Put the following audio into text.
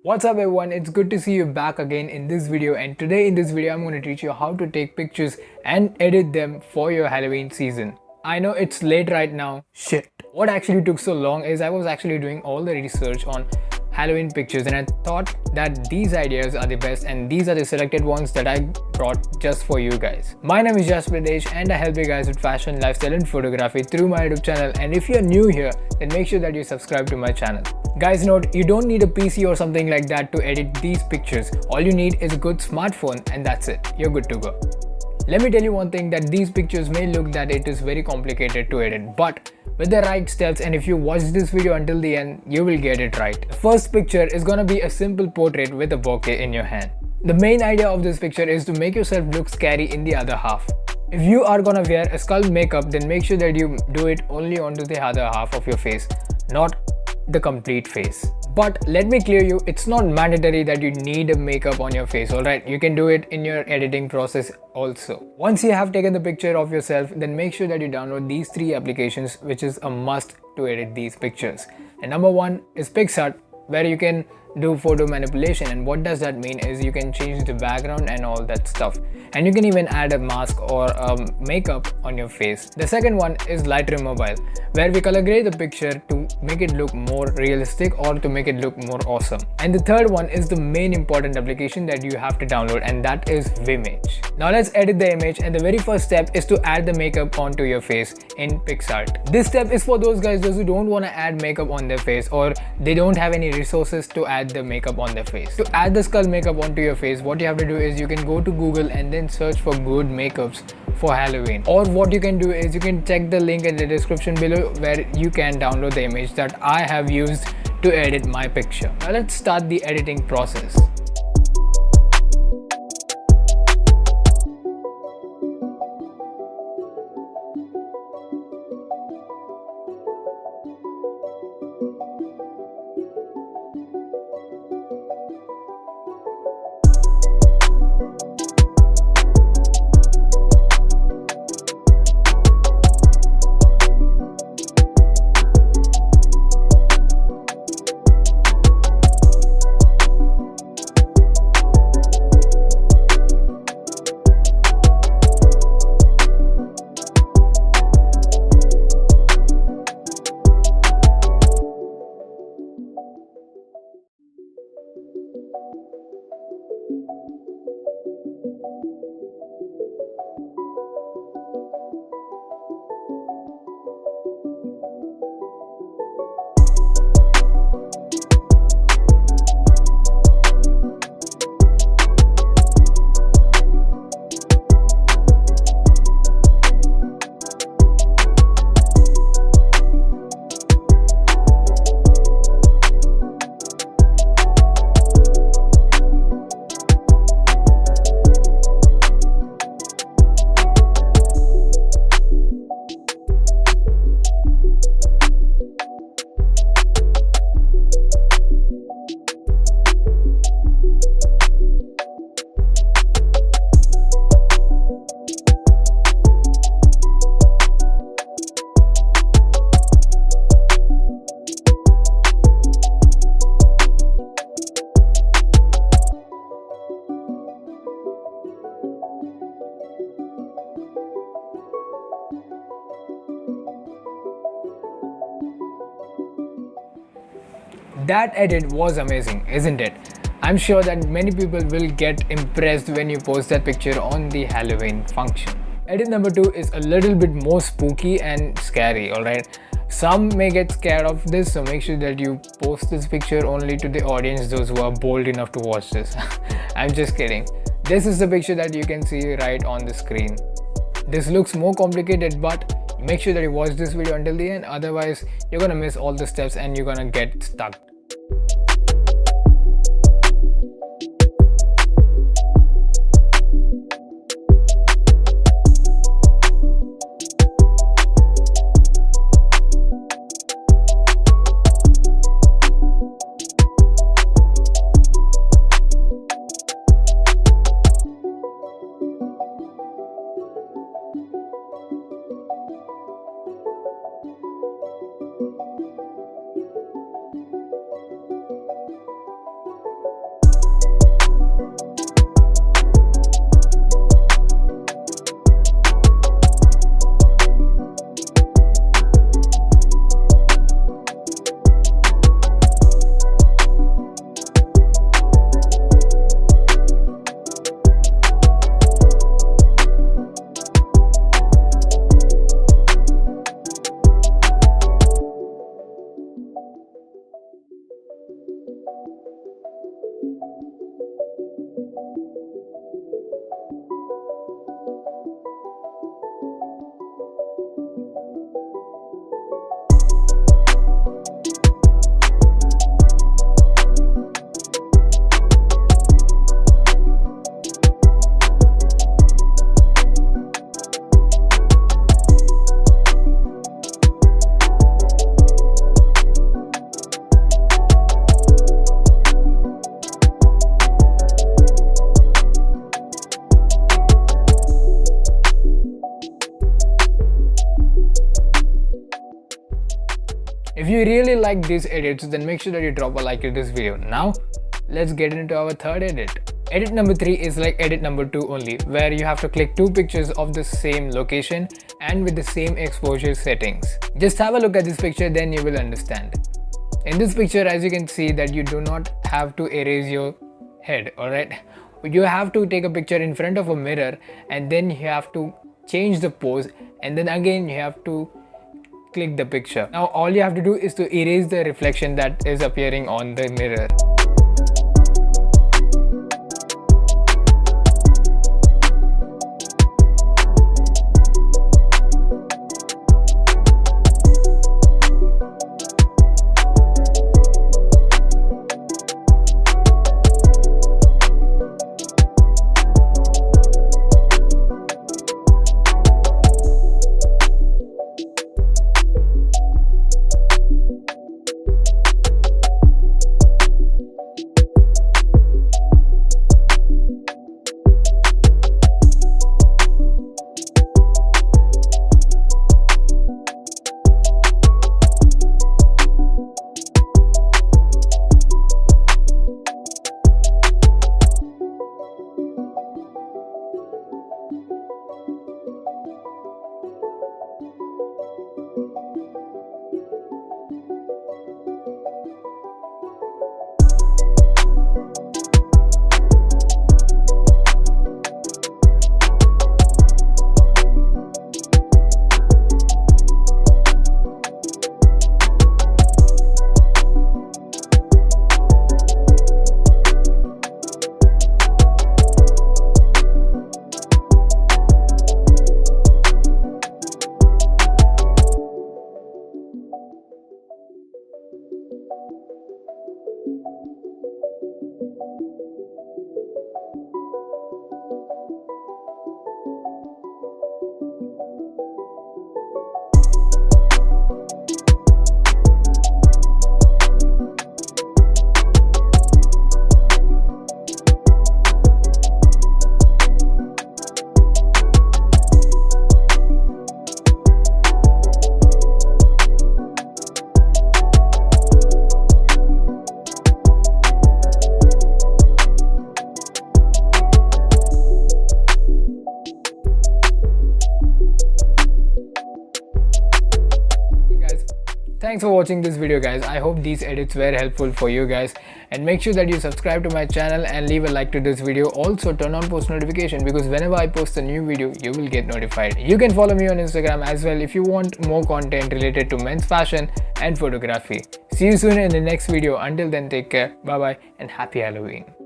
What's up everyone, it's good to see you back again in this video, and today in this video I'm going to teach you how to take pictures and edit them for your Halloween season. I know it's late right now. Shit. What actually took so long is I was actually doing all the research on Halloween pictures and I thought that these ideas are the best and these are the selected ones that I brought just for you guys. My name is JUSTPREETHEsh and I help you guys with fashion, lifestyle and photography through my YouTube channel, and if you're new here then make sure that you subscribe to my channel. Guys, note, you don't need a PC or something like that to edit these pictures. All you need is a good smartphone and that's it. You're good to go. Let me tell you one thing, that these pictures may look that it is very complicated to edit, but with the right steps and if you watch this video until the end, you will get it right. The first picture is gonna be a simple portrait with a bouquet in your hand. The main idea of this picture is to make yourself look scary in the other half. If you are gonna wear a skull makeup, then make sure that you do it only onto the other half of your face, not the complete face. But let me clear you, it's not mandatory that you need a makeup on your face, alright? You can do it in your editing process also. Once you have taken the picture of yourself, then make sure that you download these three applications, which is a must to edit these pictures. And number one is PicsArt, where you can do photo manipulation, and what does that mean is you can change the background and all that stuff, and you can even add a mask or makeup on your face. The second one is Lightroom Mobile, where we color grade the picture to make it look more realistic or to make it look more awesome. And the third one is the main important application that you have to download, and that is Vimage. Now let's edit the image, and the very first step is to add the makeup onto your face in PicsArt. This step is for those guys who don't want to add makeup on their face or they don't have any resources to add the makeup on their face. To add the skull makeup onto your face, what you have to do is you can go to Google and then search for good makeups for Halloween. Or what you can do is you can check the link in the description below where you can download the image that I have used to edit my picture. Now let's start the editing process. That edit was amazing, isn't it? I'm sure that many people will get impressed when you post that picture on the Halloween function. Edit number 2 is a little bit more spooky and scary, alright? Some may get scared of this, so make sure that you post this picture only to the audience, those who are bold enough to watch this. I'm just kidding. This is the picture that you can see right on the screen. This looks more complicated, but make sure that you watch this video until the end, otherwise you're gonna miss all the steps and you're gonna get stuck. If you really like these edits, then make sure that you drop a like to this video. Now let's get into our third edit. Edit number 3 is like edit number 2 only, where you have to click 2 pictures of the same location and with the same exposure settings. Just have a look at this picture, then you will understand. In this picture, as you can see, that you do not have to erase your head, alright? You have to take a picture in front of a mirror and then you have to change the pose, and then again you have to click the picture. Now all you have to do is to erase the reflection that is appearing on the mirror. Thanks for watching this video, guys. I hope these edits were helpful for you guys, and make sure that you subscribe to my channel and leave a like to this video. Also turn on post notification, because whenever I post a new video you will get notified. You can follow me on Instagram as well if you want more content related to men's fashion and photography. See you soon in the next video. Until then, take care, bye bye, and happy Halloween.